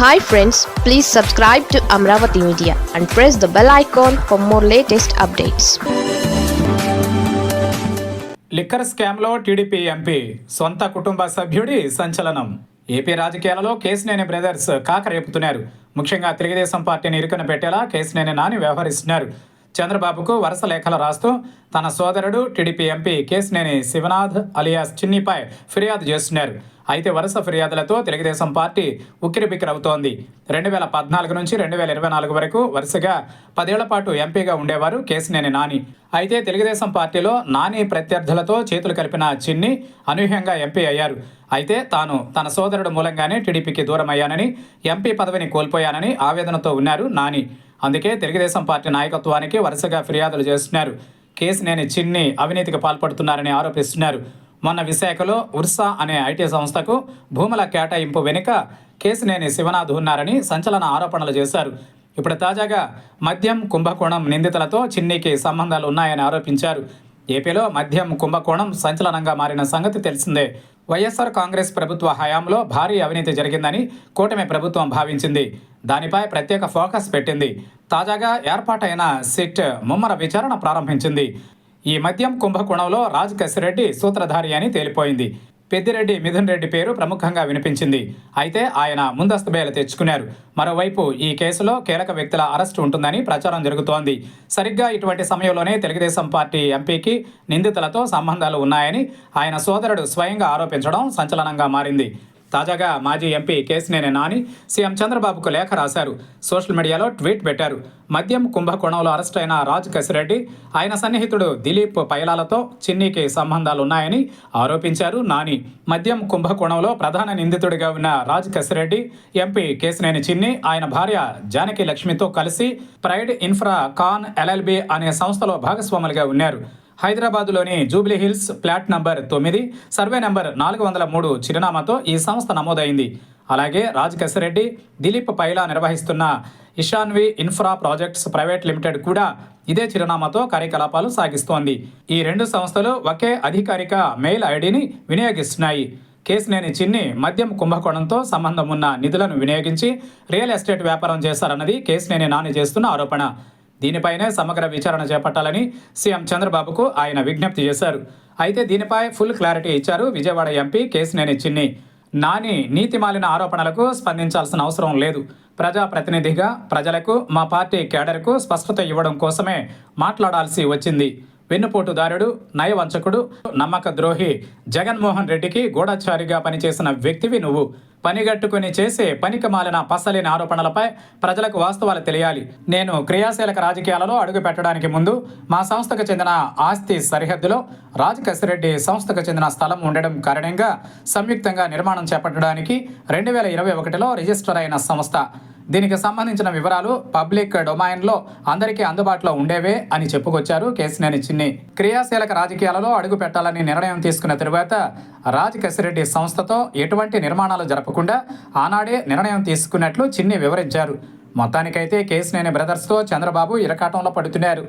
Hi friends, please subscribe to Amravati Media and press the bell icon for more latest updates. Liquor స్కామ్లో TDP MP సొంత కుటుంబ సభ్యుడి సంచలనం. AP రాజకీయాలలో Kesineni brothers కాకరేపుతున్నారు. ముఖ్యంగా తెలుగుదేశం పార్టీని ఇరుకున పెట్టేలా కేశినేని నాని వ్యవహరిస్తున్నారు. చంద్రబాబుకు వరుస లేఖలు రాస్తూ తన సోదరుడు టీడీపీ ఎంపీ కేశినేని శివనాథ్ అలియాస్ చిన్నిపై ఫిర్యాదు చేస్తున్నారు. అయితే వరుస ఫిర్యాదులతో తెలుగుదేశం పార్టీ ఉక్కిరిబిక్కిరవుతోంది. 2014 నుంచి 2024 వరకు వరుసగా 10 ఏళ్ల పాటు ఎంపీగా ఉండేవారు కేశినేని నాని. అయితే తెలుగుదేశం పార్టీలో నాని ప్రత్యర్థులతో చేతులు కలిపిన చిన్ని అనూహ్యంగా ఎంపీ అయ్యారు. అయితే తాను తన సోదరుడు మూలంగానే టీడీపీకి దూరం అయ్యానని, ఎంపీ పదవిని కోల్పోయానని ఆవేదనతో ఉన్నారు నాని. అందుకే తెలుగుదేశం పార్టీ నాయకత్వానికి వరుసగా ఫిర్యాదులు చేస్తున్నారు. కేశినేని చిన్ని అవినీతికి పాల్పడుతున్నారని ఆరోపిస్తున్నారు. మొన్న విశాఖలో ఉర్సా అనే ఐటీ సంస్థకు భూముల కేటాయింపు వెనుక కేశినేని శివనాథ్ ఉన్నారని సంచలన ఆరోపణలు చేశారు. ఇప్పుడు తాజాగా మద్యం కుంభకోణం నిందితులతో చిన్నికి సంబంధాలు ఉన్నాయని ఆరోపించారు. ఏపీలో మద్యం కుంభకోణం సంచలనంగా మారిన సంగతి తెలిసిందే. వైఎస్ఆర్ కాంగ్రెస్ ప్రభుత్వ హయాంలో భారీ అవినీతి జరిగిందని కూటమి ప్రభుత్వం భావించింది. దానిపై ప్రత్యేక ఫోకస్ పెట్టింది. తాజాగా ఏర్పాటైన సిట్ ముమ్మర విచారణ ప్రారంభించింది. ఈ మద్యం కుంభకోణంలో రాజ్ కసిరెడ్డి సూత్రధారి అని తేలిపోయింది. పెద్దిరెడ్డి మిథున్ రెడ్డి పేరు ప్రముఖంగా వినిపించింది. అయితే ఆయన ముందస్తు బెయిల్ తెచ్చుకున్నారు. మరోవైపు ఈ కేసులో కీలక వ్యక్తుల అరెస్టు ఉంటుందని ప్రచారం జరుగుతోంది. సరిగ్గా ఇటువంటి సమయంలోనే తెలుగుదేశం పార్టీ ఎంపీకి నిందితులతో సంబంధాలు ఉన్నాయని ఆయన సోదరుడు స్వయంగా ఆరోపించడం సంచలనంగా మారింది. తాజాగా మాజీ ఎంపీ కేశినేని నాని సీఎం చంద్రబాబుకు లేఖ రాశారు. సోషల్ మీడియాలో ట్వీట్ పెట్టారు. మద్యం కుంభకోణంలో అరెస్ట్ అయిన రాజ్ కసిరెడ్డి, ఆయన సన్నిహితుడు దిలీప్ పైలాలతో చిన్నికి సంబంధాలు ఉన్నాయని ఆరోపించారు నాని. మద్యం కుంభకోణంలో ప్రధాన నిందితుడిగా ఉన్న రాజ్ కసిరెడ్డి, ఎంపీ కేశినేని చిన్ని ఆయన భార్య జానకి లక్ష్మితో కలిసి ప్రైడ్ ఇన్ఫ్రా కాన్ ఎల్ఎల్బి అనే సంస్థలో భాగస్వాములుగా ఉన్నారు. హైదరాబాదులోని Jubilee hills flat number 9 survey number 403 చిరునామాతో ఈ సంస్థ నమోదైంది. అలాగే రాజ్ కసిరెడ్డి, దిలీప్ పైలా నిర్వహిస్తున్న Ishanvi infra projects private limited కూడా ఇదే చిరునామాతో కార్యకలాపాలు సాగిస్తోంది. ఈ రెండు సంస్థలు ఒకే అధికారిక మెయిల్ ఐడిని వినియోగిస్తున్నాయి. కేశినేని చిన్ని మద్యం కుంభకోణంతో సంబంధం ఉన్న నిధులను వినియోగించి రియల్ ఎస్టేట్ వ్యాపారం చేశారన్నది కేశినేని నాని చేస్తున్న ఆరోపణ. దీనిపైనే సమగ్ర విచారణ చేపట్టాలని సీఎం చంద్రబాబుకు ఆయన విజ్ఞప్తి చేశారు. అయితే దీనిపై ఫుల్ క్లారిటీ ఇచ్చారు విజయవాడ ఎంపీ కేశినేని చిన్ని. నాని నీతిమాలిన ఆరోపణలకు స్పందించాల్సిన అవసరం లేదు. ప్రజాప్రతినిధిగా ప్రజలకు, మా పార్టీ కేడర్కు స్పష్టత ఇవ్వడం కోసమే మాట్లాడాల్సి వచ్చింది. వెన్నుపోటుదారుడు, నయవంచకుడు, నమ్మక ద్రోహి జగన్మోహన్ రెడ్డికి గూఢచారిగా పనిచేసిన వ్యక్తివి నువ్వు. పనిగట్టుకుని చేసే పనికి మాలిన పసలేని ఆరోపణలపై ప్రజలకు వాస్తవాలు తెలియాలి. నేను క్రియాశీలక రాజకీయాలలో అడుగు పెట్టడానికి ముందు మా సంస్థకు చెందిన ఆస్తి సరిహద్దులో రాజ్ కసిరెడ్డి సంస్థకు చెందిన స్థలం ఉండడం కారణంగా సంయుక్తంగా నిర్మాణం చేపట్టడానికి 2021లో రిజిస్టర్ అయిన సంస్థ. దీనికి సంబంధించిన వివరాలు పబ్లిక్ డొమైన్లో అందరికీ అందుబాటులో ఉండేవే అని చెప్పుకొచ్చారు కేశినేని చిన్ని. క్రియాశీలక రాజకీయాలలో అడుగు పెట్టాలని నిర్ణయం తీసుకున్న తరువాత రాజ్ కసిరెడ్డి సంస్థతో ఎటువంటి నిర్మాణాలు జరపకుండా ఆనాడే నిర్ణయం తీసుకున్నట్లు చిన్ని వివరించారు. మొత్తానికైతే కేశినేని బ్రదర్స్తో చంద్రబాబు ఇరకాటంలో పడుతున్నారు.